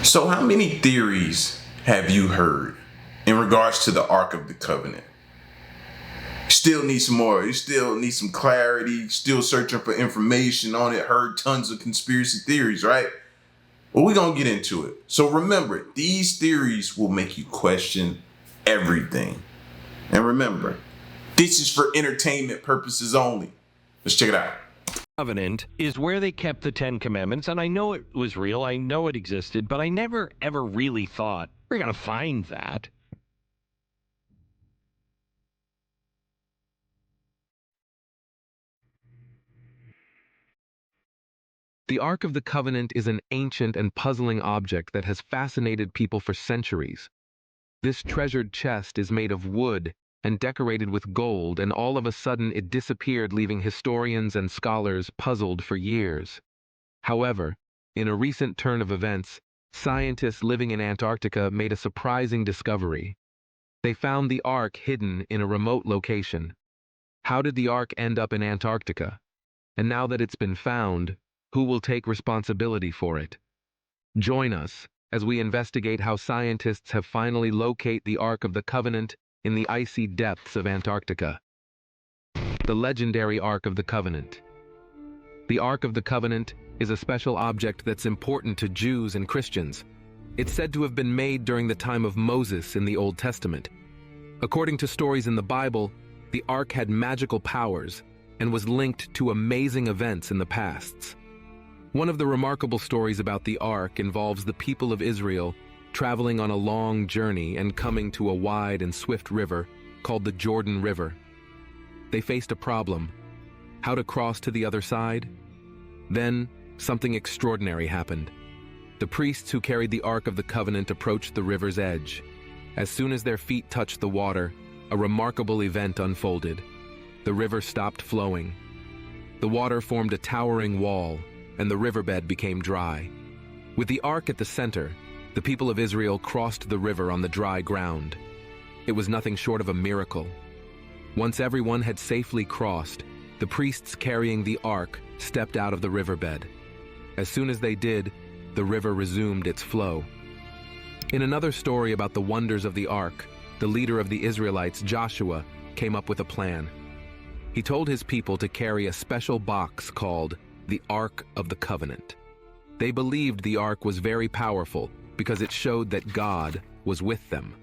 So, how many theories have you heard in regards to the Ark of the Covenant? Still need some more. You still need some clarity. Still searching for information on it. Heard tons of conspiracy theories, right? Well, we're going to get into it. So remember, these theories will make you question everything. And remember, this is for entertainment purposes only. Let's check it out. Covenant is where they kept the Ten Commandments, and I know it was real, I know it existed, but I never ever really thought we're gonna find that. The Ark of the Covenant is an ancient and puzzling object that has fascinated people for centuries. This treasured chest is made of wood and decorated with gold, and all of a sudden it disappeared, leaving historians and scholars puzzled for years. However, in a recent turn of events, scientists living in Antarctica made a surprising discovery. They found the Ark hidden in a remote location. How did the Ark end up in Antarctica? And now that it's been found, who will take responsibility for it? Join us as we investigate how scientists have finally located the Ark of the Covenant in the icy depths of Antarctica. The legendary Ark of the Covenant. The Ark of the Covenant is a special object that's important to Jews and Christians. It's said to have been made during the time of Moses in the Old Testament. According to stories in the Bible, the Ark had magical powers and was linked to amazing events in the past. One of the remarkable stories about the Ark involves the people of Israel traveling on a long journey and coming to a wide and swift river called the Jordan River. They faced a problem: how to cross to the other side. Then, something extraordinary happened. The priests who carried the Ark of the Covenant approached the river's edge. As soon as their feet touched the water, a remarkable event unfolded. The river stopped flowing. The water formed a towering wall, and the riverbed became dry. With the Ark at the center, the people of Israel crossed the river on the dry ground. It was nothing short of a miracle. Once everyone had safely crossed, the priests carrying the Ark stepped out of the riverbed. As soon as they did, the river resumed its flow. In another story about the wonders of the Ark, the leader of the Israelites, Joshua, came up with a plan. He told his people to carry a special box called the Ark of the Covenant. They believed the Ark was very powerful because it showed that God was with them.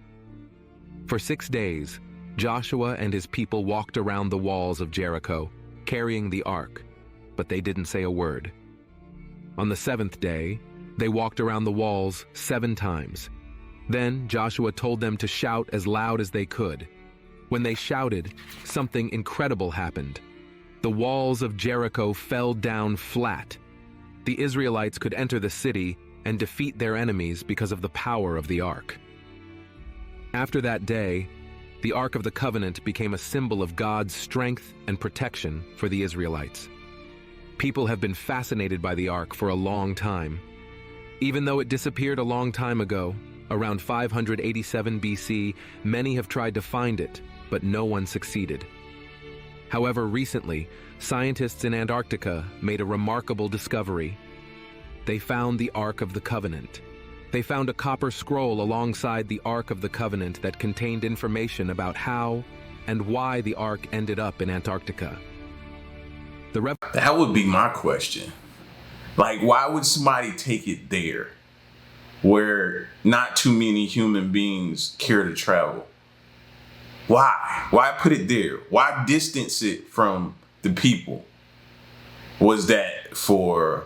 For 6 days, Joshua and his people walked around the walls of Jericho, carrying the Ark, but they didn't say a word. On the 7th day, they walked around the walls 7 times. Then Joshua told them to shout as loud as they could. When they shouted, something incredible happened. The walls of Jericho fell down flat. The Israelites could enter the city and defeat their enemies because of the power of the Ark. After that day, the Ark of the Covenant became a symbol of God's strength and protection for the Israelites. People have been fascinated by the Ark for a long time. Even though it disappeared a long time ago, around 587 BC, many have tried to find it, but no one succeeded. However, recently, scientists in Antarctica made a remarkable discovery. They found the Ark of the Covenant. They found a copper scroll alongside the Ark of the Covenant that contained information about how and why the Ark ended up in Antarctica. That would be my question. Like, why would somebody take it there where not too many human beings care to travel? Why? Why put it there? Why distance it from the people? Was that for,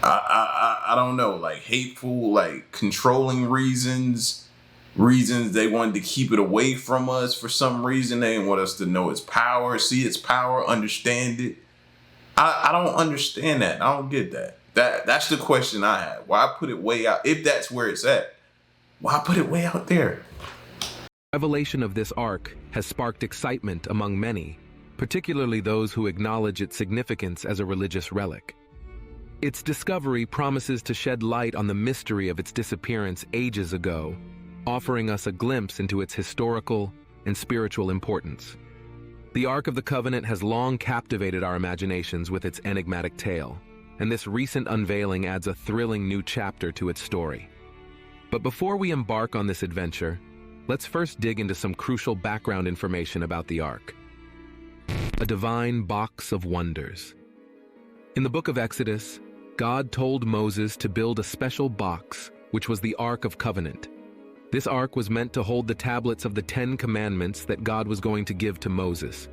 I don't know, like hateful, like controlling reasons they wanted to keep it away from us for some reason? They didn't want us to know its power, see its power, understand it. I don't understand that. I don't get that. That's the question I have. Why put it way out? If that's where it's at, why put it way out there? Revelation of this Ark has sparked excitement among many, particularly those who acknowledge its significance as a religious relic. Its discovery promises to shed light on the mystery of its disappearance ages ago, offering us a glimpse into its historical and spiritual importance. The Ark of the Covenant has long captivated our imaginations with its enigmatic tale. and this recent unveiling adds a thrilling new chapter to its story. But before we embark on this adventure, let's first dig into some crucial background information about the Ark. A divine box of wonders. In the book of Exodus, God told Moses to build a special box, which was the Ark of Covenant. This ark was meant to hold the tablets of the 10 Commandments that God was going to give to Moses.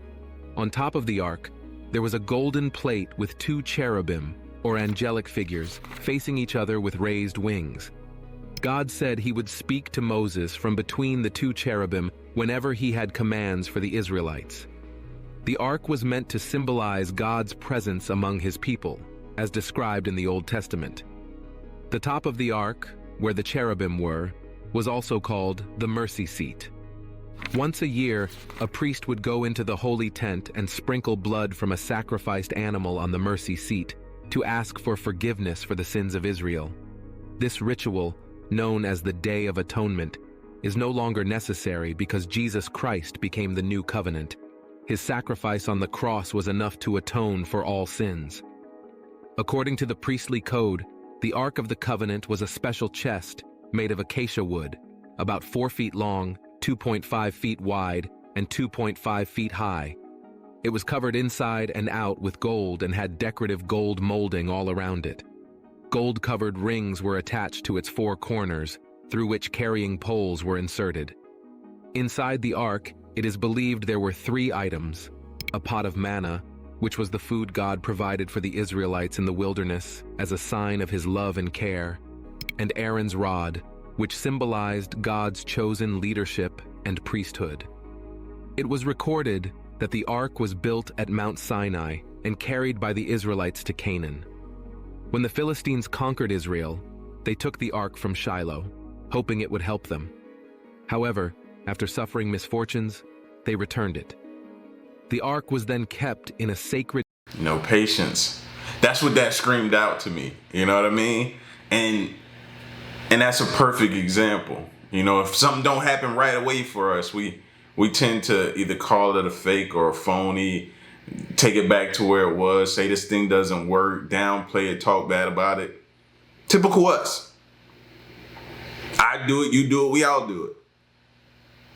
On top of the ark, there was a golden plate with 2 cherubim, or angelic figures, facing each other with raised wings. God said he would speak to Moses from between the 2 cherubim whenever he had commands for the Israelites. The ark was meant to symbolize God's presence among his people, as described in the Old Testament. The top of the ark, where the cherubim were, was also called the mercy seat. Once a year, a priest would go into the holy tent and sprinkle blood from a sacrificed animal on the mercy seat to ask for forgiveness for the sins of Israel. This ritual, known as the Day of Atonement, is no longer necessary because Jesus Christ became the new covenant. His sacrifice on the cross was enough to atone for all sins. According to the priestly code, the Ark of the Covenant was a special chest made of acacia wood, about 4 feet long, 2.5 feet wide, and 2.5 feet high. It was covered inside and out with gold and had decorative gold molding all around it. Gold-covered rings were attached to its 4 corners, through which carrying poles were inserted. Inside the ark, it is believed there were 3 items: a pot of manna, which was the food God provided for the Israelites in the wilderness as a sign of his love and care, and Aaron's rod, which symbolized God's chosen leadership and priesthood. It was recorded that the ark was built at Mount Sinai and carried by the Israelites to Canaan. When the Philistines conquered Israel, they took the ark from Shiloh, hoping it would help them. However, after suffering misfortunes, they returned it. The ark was then kept in a sacred... Patience. That's what that screamed out to me. You know what I mean? And that's a perfect example. If something don't happen right away for us, we tend to either call it a fake or a phony, take it back to where it was, say this thing doesn't work, downplay it, talk bad about it. Typical us. I do it, you do it, we all do it.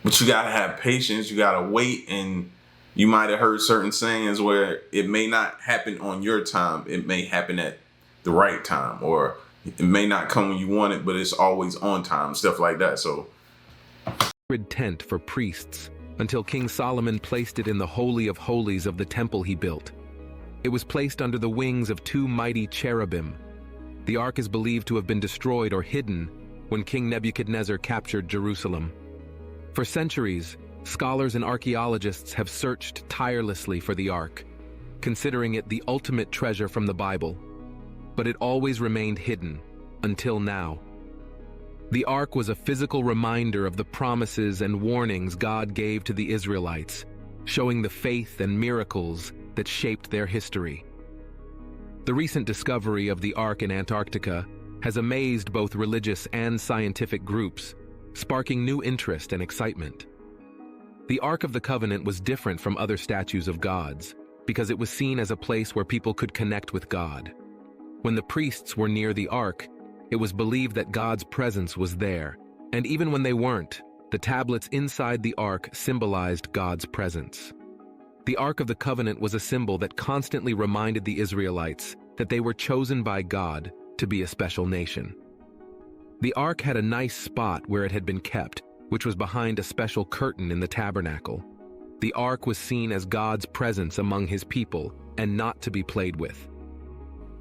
But you gotta have patience, you gotta wait, and you might have heard certain sayings where it may not happen on your time, it may happen at the right time, or it may not come when you want it, but it's always on time, stuff like that. So, tent for priests until King Solomon placed it in the Holy of Holies of the temple he built. It was placed under the wings of 2 mighty cherubim. The ark is believed to have been destroyed or hidden when King Nebuchadnezzar captured Jerusalem. For centuries, scholars and archaeologists have searched tirelessly for the ark, considering it the ultimate treasure from the Bible. But it always remained hidden, until now. The ark was a physical reminder of the promises and warnings God gave to the Israelites, showing the faith and miracles that shaped their history. The recent discovery of the ark in Antarctica has amazed both religious and scientific groups, sparking new interest and excitement. The Ark of the Covenant was different from other statues of gods because it was seen as a place where people could connect with God. When the priests were near the ark, it was believed that God's presence was there, and even when they weren't, the tablets inside the ark symbolized God's presence. The Ark of the Covenant was a symbol that constantly reminded the Israelites that they were chosen by God to be a special nation. The ark had a nice spot where it had been kept, which was behind a special curtain in the tabernacle. The ark was seen as God's presence among his people and not to be played with.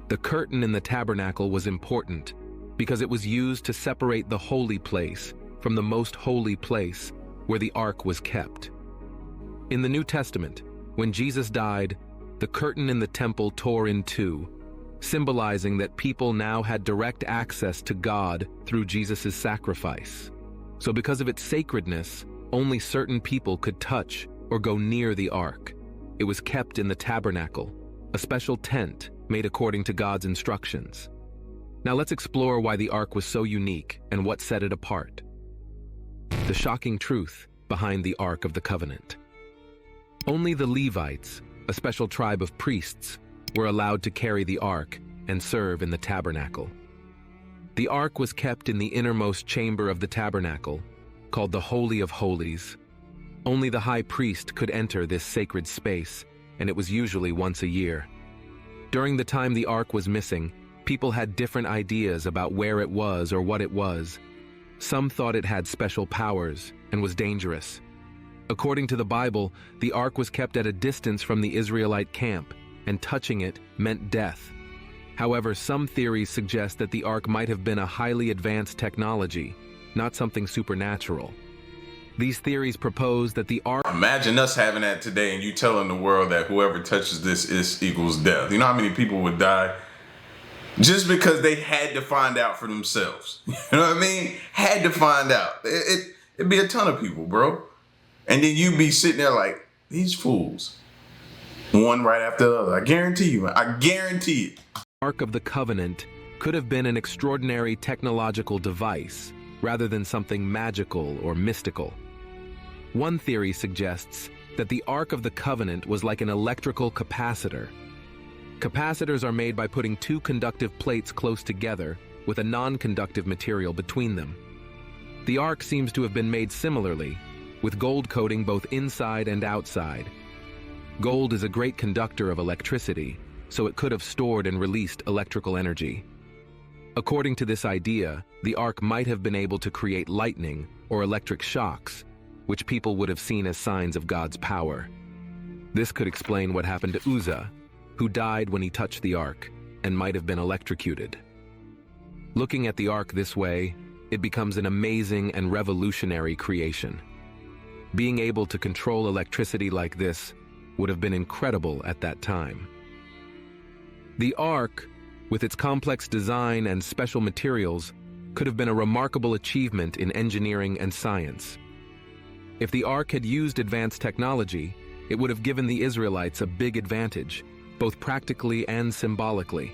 The curtain in the tabernacle was important because it was used to separate the holy place from the most holy place where the ark was kept. In the New Testament, when Jesus died, the curtain in the temple tore in 2, symbolizing that people now had direct access to God through Jesus' sacrifice. So because of its sacredness, only certain people could touch or go near the ark. It was kept in the tabernacle, a special tent made according to God's instructions. Now let's explore why the ark was so unique and what set it apart. The shocking truth behind the Ark of the Covenant. Only the Levites, a special tribe of priests, were allowed to carry the ark, and serve in the tabernacle. The ark was kept in the innermost chamber of the tabernacle, called the Holy of Holies. Only the high priest could enter this sacred space, and it was usually once a year. During the time the ark was missing, people had different ideas about where it was or what it was. Some thought it had special powers and was dangerous. According to the Bible, the ark was kept at a distance from the Israelite camp, and touching it meant death. However, some theories suggest that the ark might have been a highly advanced technology, not something supernatural. These theories propose that the ark... Imagine us having that today and you telling the world that whoever touches this equals death. You know how many people would die just because they had to find out for themselves? You know what I mean? Had to find out. It'd be a ton of people, bro. And then you'd be sitting there like, these fools. One right after the other. I guarantee you, man. I guarantee it. Ark of the Covenant could have been an extraordinary technological device rather than something magical or mystical. One theory suggests that the Ark of the Covenant was like an electrical capacitor. Capacitors are made by putting two conductive plates close together with a non-conductive material between them. The Ark seems to have been made similarly, with gold coating both inside and outside. Gold is a great conductor of electricity, so it could have stored and released electrical energy. According to this idea, the ark might have been able to create lightning or electric shocks, which people would have seen as signs of God's power. This could explain what happened to Uzzah, who died when he touched the ark and might have been electrocuted. Looking at the ark this way, it becomes an amazing and revolutionary creation. Being able to control electricity like this would have been incredible at that time. The ark, with its complex design and special materials, could have been a remarkable achievement in engineering and science. If the ark had used advanced technology, it would have given the Israelites a big advantage, both practically and symbolically.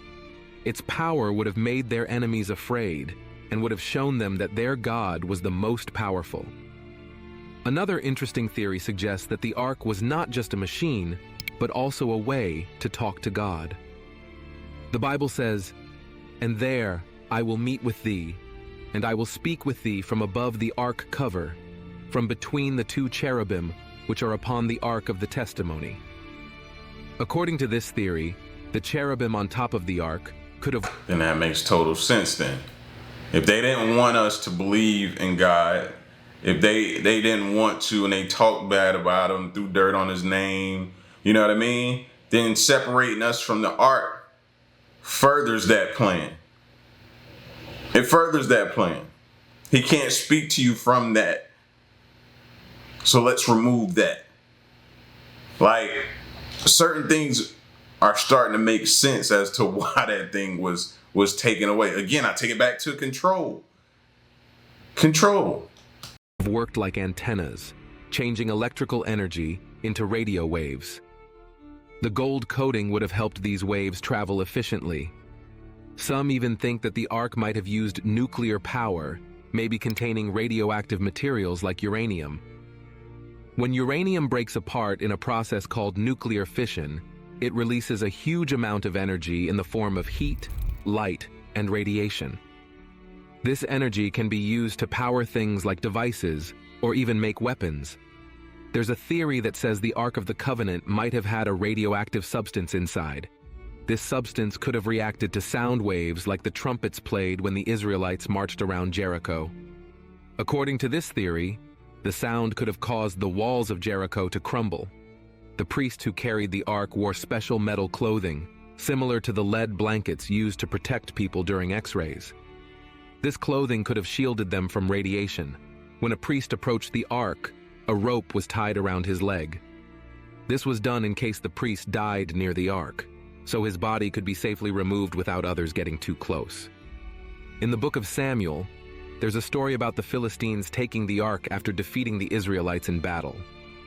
Its power would have made their enemies afraid and would have shown them that their God was the most powerful. Another interesting theory suggests that the ark was not just a machine, but also a way to talk to God. The Bible says, "And there I will meet with thee, and I will speak with thee from above the ark cover, from between the two cherubim which are upon the ark of the testimony." According to this theory, the cherubim on top of the ark could have... Then that makes total sense then. If they didn't want us to believe in God, if they didn't want to and they talked bad about him, threw dirt on his name, you know what I mean? Then separating us from the ark furthers that plan. It furthers that plan. He can't speak to you from that. So let's remove that. Like, certain things are starting to make sense as to why that thing was taken away. Again, I take it back to control. Control. Worked like antennas, changing electrical energy into radio waves. The gold coating would have helped these waves travel efficiently. Some even think that the ark might have used nuclear power, maybe containing radioactive materials like uranium. When uranium breaks apart in a process called nuclear fission, it releases a huge amount of energy in the form of heat, light, and radiation. This energy can be used to power things like devices or even make weapons. There's a theory that says the Ark of the Covenant might have had a radioactive substance inside. This substance could have reacted to sound waves like the trumpets played when the Israelites marched around Jericho. According to this theory, the sound could have caused the walls of Jericho to crumble. The priest who carried the ark wore special metal clothing, similar to the lead blankets used to protect people during X-rays. This clothing could have shielded them from radiation. When a priest approached the ark, a rope was tied around his leg. This was done in case the priest died near the ark, so his body could be safely removed without others getting too close. In the book of Samuel, there's a story about the Philistines taking the ark after defeating the Israelites in battle.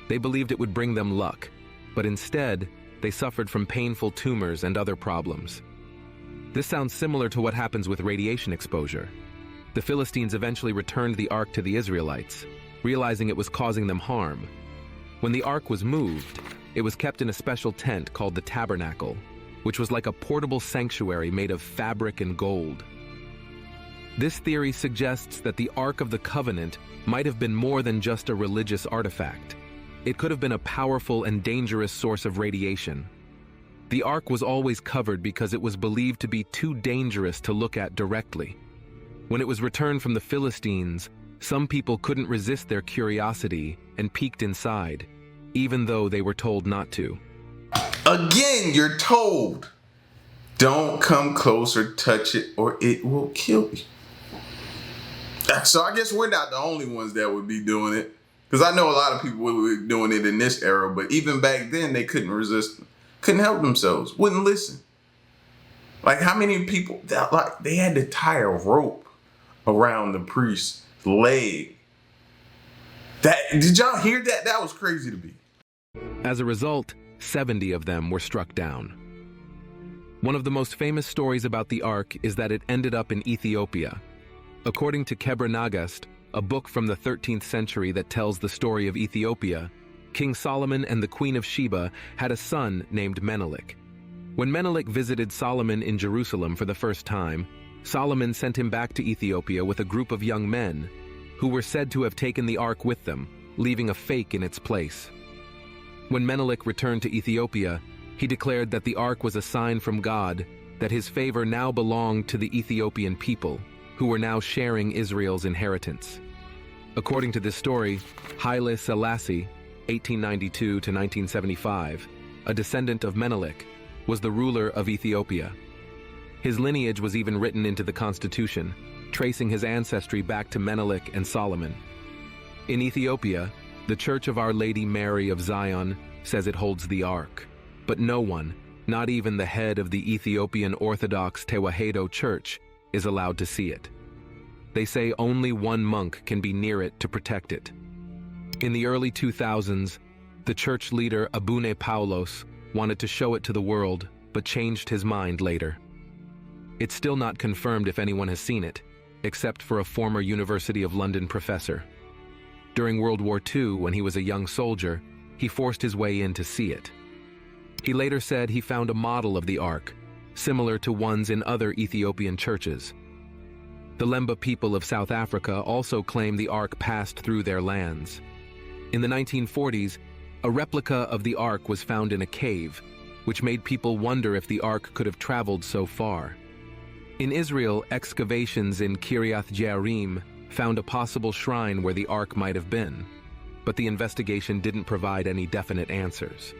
They believed it would bring them luck, but instead, they suffered from painful tumors and other problems. This sounds similar to what happens with radiation exposure. The Philistines eventually returned the ark to the Israelites, realizing it was causing them harm. When the ark was moved, it was kept in a special tent called the tabernacle, which was like a portable sanctuary made of fabric and gold. This theory suggests that the Ark of the Covenant might have been more than just a religious artifact. It could have been a powerful and dangerous source of radiation. The Ark was always covered because it was believed to be too dangerous to look at directly. When it was returned from the Philistines, some people couldn't resist their curiosity and peeked inside, even though they were told not to. Again, you're told, don't come close or touch it or it will kill you. So I guess we're not the only ones that would be doing it. Because I know a lot of people were doing it in this era, but even back then they couldn't resist, couldn't help themselves, wouldn't listen. Like how many people, they had to tie a rope around the priest's leg. Did y'all hear that? That was crazy to me. As a result, 70 of them were struck down. One of the most famous stories about the Ark is that it ended up in Ethiopia. According to Kebra Nagast, a book from the 13th century that tells the story of Ethiopia, King Solomon and the Queen of Sheba had a son named Menelik. When Menelik visited Solomon in Jerusalem for the first time, Solomon sent him back to Ethiopia with a group of young men who were said to have taken the Ark with them, leaving a fake in its place. When Menelik returned to Ethiopia, he declared that the Ark was a sign from God that his favor now belonged to the Ethiopian people, who were now sharing Israel's inheritance. According to this story, Haile Selassie, 1892 to 1975, a descendant of Menelik, was the ruler of Ethiopia. His lineage was even written into the constitution, tracing his ancestry back to Menelik and Solomon. In Ethiopia, the Church of Our Lady Mary of Zion says it holds the Ark, but no one, not even the head of the Ethiopian Orthodox Tewahedo Church, is allowed to see it. They say only one monk can be near it to protect it. In the early 2000s, the church leader Abune Paulos wanted to show it to the world, but changed his mind later. It's still not confirmed if anyone has seen it, except for a former University of London professor. During World War II, when he was a young soldier, he forced his way in to see it. He later said he found a model of the Ark, similar to ones in other Ethiopian churches. The Lemba people of South Africa also claim the Ark passed through their lands. In the 1940s, a replica of the Ark was found in a cave, which made people wonder if the Ark could have traveled so far. In Israel, excavations in Kiryat Jearim found a possible shrine where the Ark might have been, but the investigation didn't provide any definite answers.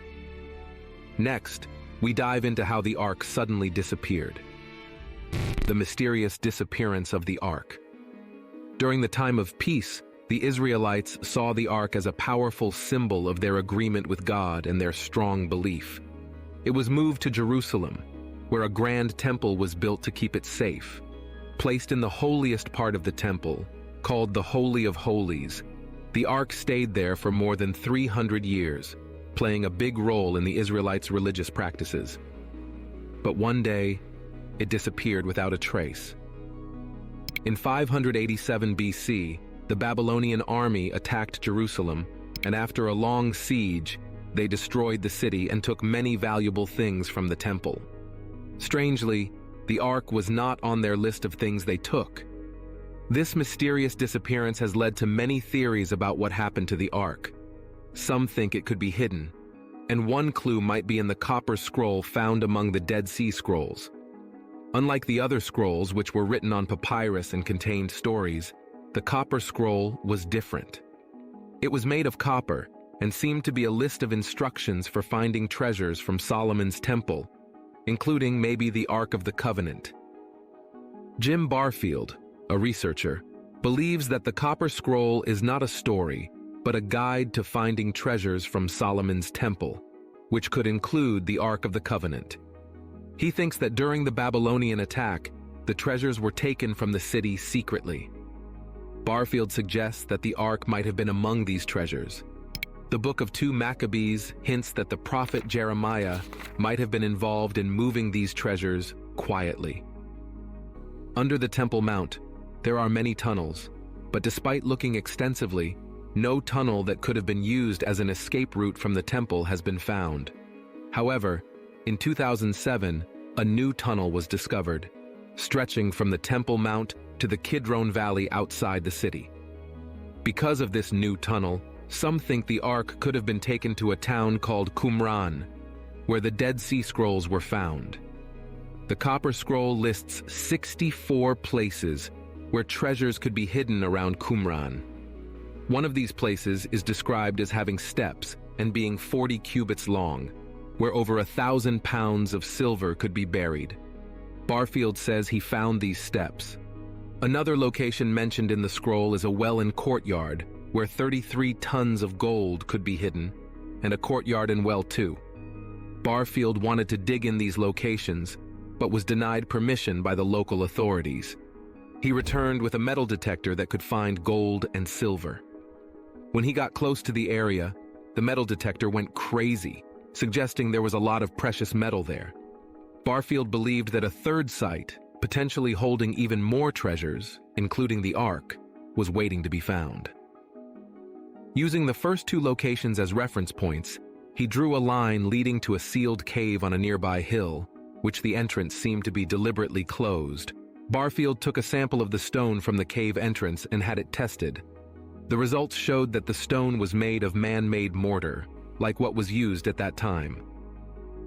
Next, we dive into how the Ark suddenly disappeared. The mysterious disappearance of the Ark. During the time of peace, the Israelites saw the Ark as a powerful symbol of their agreement with God and their strong belief. It was moved to Jerusalem, where a grand temple was built to keep it safe. Placed in the holiest part of the temple, called the Holy of Holies, the Ark stayed there for more than 300 years, playing a big role in the Israelites' religious practices. But one day, it disappeared without a trace. In 587 BC, the Babylonian army attacked Jerusalem, and after a long siege, they destroyed the city and took many valuable things from the temple. Strangely, the Ark was not on their list of things they took. This mysterious disappearance has led to many theories about what happened to the Ark. Some think it could be hidden, and one clue might be in the copper scroll found among the Dead Sea Scrolls. Unlike the other scrolls, which were written on papyrus and contained stories, the copper scroll was different. It was made of copper and seemed to be a list of instructions for finding treasures from Solomon's temple, including maybe the Ark of the Covenant. Jim Barfield, a researcher, believes that the copper scroll is not a story, but a guide to finding treasures from Solomon's temple, which could include the Ark of the Covenant. He thinks that during the Babylonian attack, the treasures were taken from the city secretly. Barfield suggests that the Ark might have been among these treasures. The Book of 2 Maccabees hints that the prophet Jeremiah might have been involved in moving these treasures quietly. Under the Temple Mount, there are many tunnels, but despite looking extensively, no tunnel that could have been used as an escape route from the temple has been found. However, In 2007, a new tunnel was discovered, stretching from the Temple Mount to the Kidron Valley outside the city. Because of this new tunnel, some think the Ark could have been taken to a town called Qumran, where the Dead Sea Scrolls were found. The Copper Scroll lists 64 places where treasures could be hidden around Qumran. One of these places is described as having steps and being 40 cubits long, where over 1,000 pounds of silver could be buried. Barfield says he found these steps. Another location mentioned in the scroll is a well and courtyard, where 33 tons of gold could be hidden, and a courtyard and well too. Barfield wanted to dig in these locations, but was denied permission by the local authorities. He returned with a metal detector that could find gold and silver. When he got close to the area, the metal detector went crazy, suggesting there was a lot of precious metal there. Barfield believed that a third site, potentially holding even more treasures, including the Ark, was waiting to be found. Using the first two locations as reference points, he drew a line leading to a sealed cave on a nearby hill, which the entrance seemed to be deliberately closed. Barfield took a sample of the stone from the cave entrance and had it tested. The results showed that the stone was made of man-made mortar, like what was used at that time.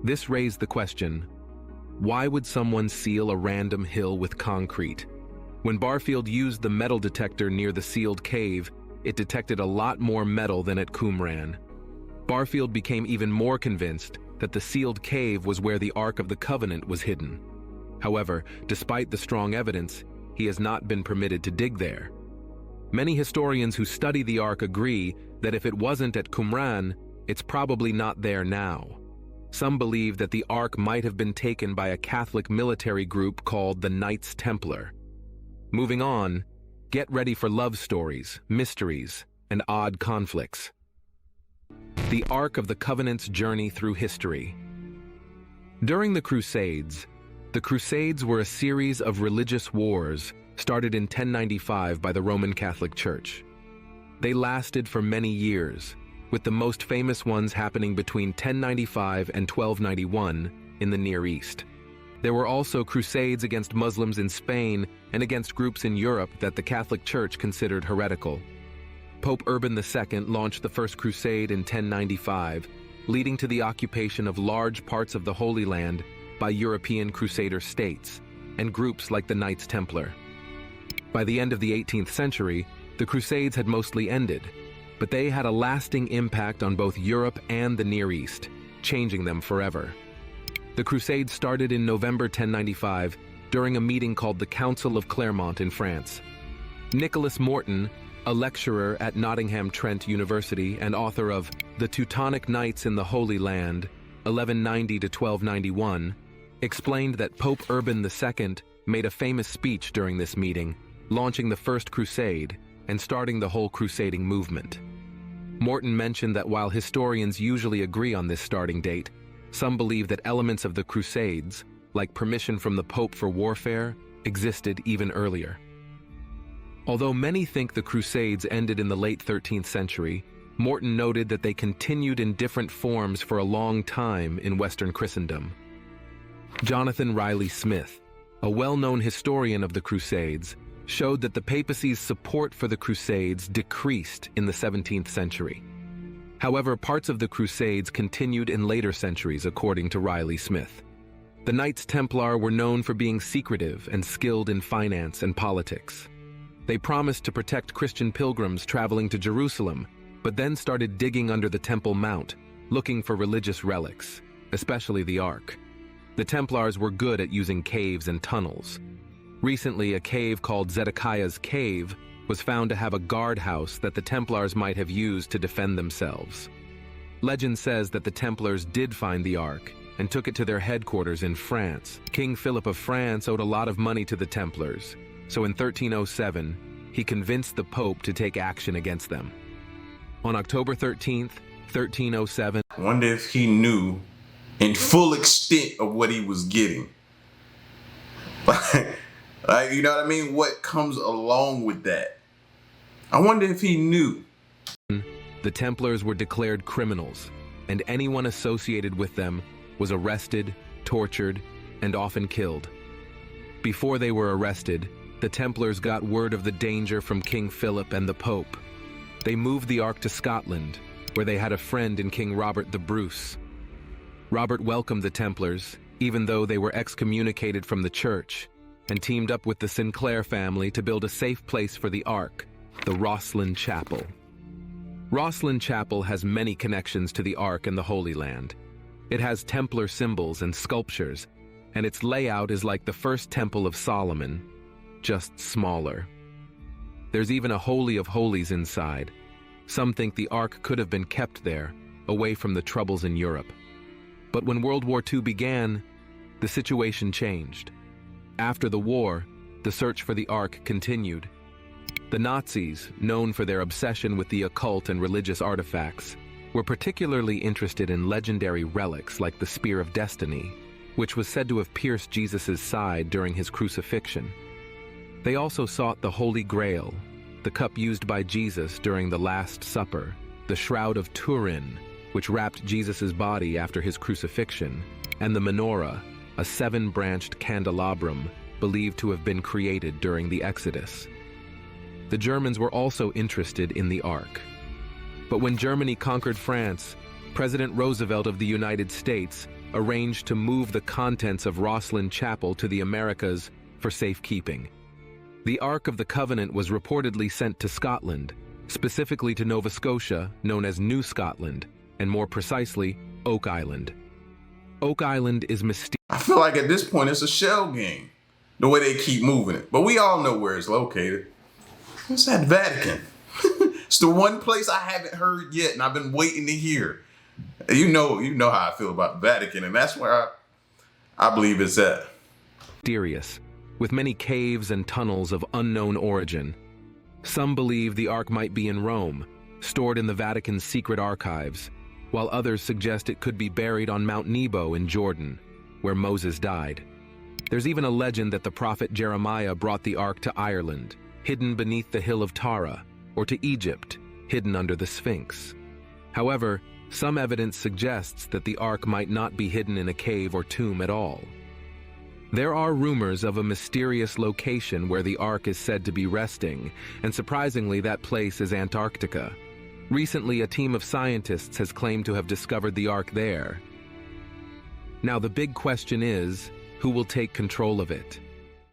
This raised the question, why would someone seal a random hill with concrete? When Barfield used the metal detector near the sealed cave, it detected a lot more metal than at Qumran. Barfield became even more convinced that the sealed cave was where the Ark of the Covenant was hidden. However, despite the strong evidence, he has not been permitted to dig there. Many historians who study the Ark agree that if it wasn't at Qumran, it's probably not there now. Some believe that the Ark might have been taken by a Catholic military group called the Knights Templar. Moving on, get ready for love stories, mysteries, and odd conflicts. The Ark of the Covenant's journey through history. During the Crusades were a series of religious wars started in 1095 by the Roman Catholic Church. They lasted for many years, with the most famous ones happening between 1095 and 1291 in the Near East. There were also crusades against Muslims in Spain and against groups in Europe that the Catholic Church considered heretical. Pope Urban II launched the First Crusade in 1095, leading to the occupation of large parts of the Holy Land by European Crusader states and groups like the Knights Templar. By the end of the 18th century, the Crusades had mostly ended, but they had a lasting impact on both Europe and the Near East, changing them forever. The Crusades started in November 1095 during a meeting called the Council of Clermont in France. Nicholas Morton, a lecturer at Nottingham Trent University and author of The Teutonic Knights in the Holy Land, 1190 to 1291, explained that Pope Urban II made a famous speech during this meeting, launching the First Crusade and starting the whole crusading movement. Morton mentioned that while historians usually agree on this starting date, some believe that elements of the Crusades, like permission from the Pope for warfare, existed even earlier. Although many think the Crusades ended in the late 13th century, Morton noted that they continued in different forms for a long time in Western Christendom. Jonathan Riley Smith, a well-known historian of the Crusades, showed that the papacy's support for the Crusades decreased in the 17th century. However, parts of the Crusades continued in later centuries, according to Riley Smith. The Knights Templar were known for being secretive and skilled in finance and politics. They promised to protect Christian pilgrims traveling to Jerusalem, but then started digging under the Temple Mount, looking for religious relics, especially the Ark. The Templars were good at using caves and tunnels. Recently, a cave called Zedekiah's Cave was found to have a guardhouse that the Templars might have used to defend themselves. Legend says that the Templars did find the Ark and took it to their headquarters in France. King Philip of France owed a lot of money to the Templars, so in 1307, he convinced the Pope to take action against them. On October 13th, 1307, I wonder if he knew in full extent of what he was getting. Like, you know what I mean? What comes along with that? I wonder if he knew. the Templars were declared criminals, and anyone associated with them was arrested, tortured, and often killed. Before they were arrested, the Templars got word of the danger from King Philip and the Pope. They moved the Ark to Scotland, where they had a friend in King Robert the Bruce. Robert welcomed the Templars, even though they were excommunicated from the church, and teamed up with the Sinclair family to build a safe place for the Ark, the Rosslyn Chapel. Rosslyn Chapel has many connections to the Ark and the Holy Land. It has Templar symbols and sculptures, and its layout is like the first Temple of Solomon, just smaller. There's even a Holy of Holies inside. Some think the Ark could have been kept there, away from the troubles in Europe. But when World War II began, the situation changed. After the war, the search for the Ark continued. The Nazis, known for their obsession with the occult and religious artifacts, were particularly interested in legendary relics like the Spear of Destiny, which was said to have pierced Jesus' side during his crucifixion. They also sought the Holy Grail, the cup used by Jesus during the Last Supper, the Shroud of Turin, which wrapped Jesus' body after his crucifixion, and the menorah, a 7-branched candelabrum believed to have been created during the Exodus. The Germans were also interested in the Ark. But when Germany conquered France, President Roosevelt of the United States arranged to move the contents of Rosslyn Chapel to the Americas for safekeeping. The Ark of the Covenant was reportedly sent to Scotland, specifically to Nova Scotia, known as New Scotland, and more precisely, Oak Island. Oak Island is mysterious. I feel like at this point it's a shell game, the way they keep moving it. But we all know where it's located. It's at Vatican. It's the one place I haven't heard yet, and I've been waiting to hear. You know how I feel about Vatican, and that's where I believe it's at. Mysterious, with many caves and tunnels of unknown origin. Some believe the Ark might be in Rome, stored in the Vatican's secret archives, while others suggest it could be buried on Mount Nebo in Jordan, where Moses died. There's even a legend that the prophet Jeremiah brought the Ark to Ireland, hidden beneath the hill of Tara, or to Egypt, hidden under the Sphinx. However, some evidence suggests that the Ark might not be hidden in a cave or tomb at all. There are rumors of a mysterious location where the Ark is said to be resting, and surprisingly, that place is Antarctica. Recently, a team of scientists has claimed to have discovered the Ark there. Now, the big question is, who will take control of it?